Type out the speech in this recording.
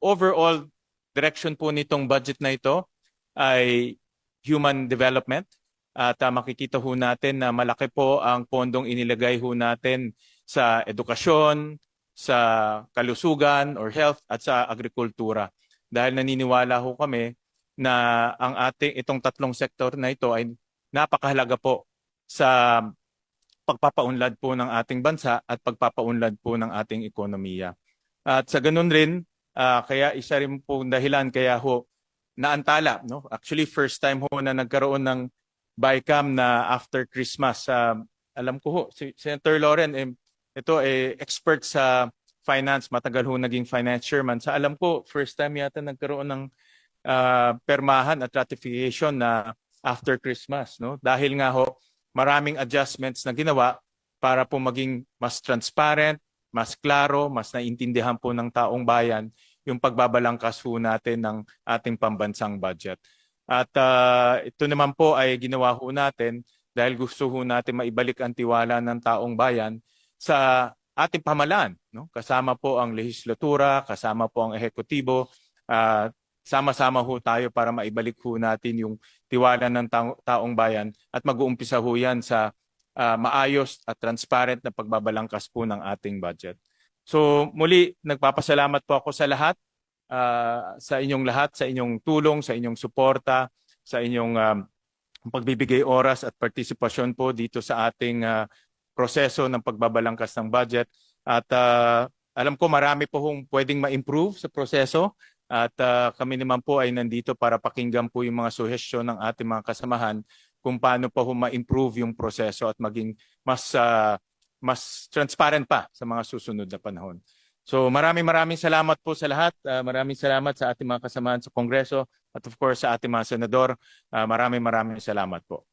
overall direction po nitong budget na ito ay human development. At makikita ho natin na malaki po ang pondong inilagay ho natin sa edukasyon, sa kalusugan or health at sa agrikultura. Dahil naniniwala ho kami na ang itong tatlong sektor na ito ay napakahalaga po sa pagpapaunlad po ng ating bansa at pagpapaunlad po ng ating ekonomiya. At sa ganun rin, kaya isa rin po dahilan kaya ho naantala. No? Actually, first time ho na nagkaroon ng BICAM na after Christmas. Alam ko ho, si Senator Loren, ito expert sa finance, matagal ho naging finance chairman. Sa alam ko, first time yata nagkaroon ng permahan at ratification na after Christmas. No? Dahil nga ho, maraming adjustments na ginawa para po maging mas transparent, mas klaro, mas naiintindihan po ng taong bayan yung pagbabalangkas po natin ng ating pambansang budget. At ito naman po ay ginawa ho natin dahil gusto ho natin maibalik ang tiwala ng taong bayan sa ating pamahalaan. No? Kasama po ang lehislatura, kasama po ang ehekutibo, sama-sama ho tayo para maibalik ho natin yung tiwala ng taong bayan at mag-uumpisa ho yan sa maayos at transparent na pagbabalangkas po ng ating budget. So muli, nagpapasalamat po ako sa lahat, sa inyong lahat, sa inyong tulong, sa inyong suporta, sa inyong pagbibigay oras at partisipasyon po dito sa ating proseso ng pagbabalangkas ng budget. At alam ko marami po hong pwedeng ma-improve sa proseso at kami naman po ay nandito para pakinggan po yung mga suhestyon ng ating mga kasamahan kung paano pa ho ma-improve yung proseso at maging mas transparent pa sa mga susunod na panahon. So maraming salamat po sa lahat. Maraming salamat sa ating mga kasamahan sa Kongreso at of course sa ating mga senador. Maraming salamat po.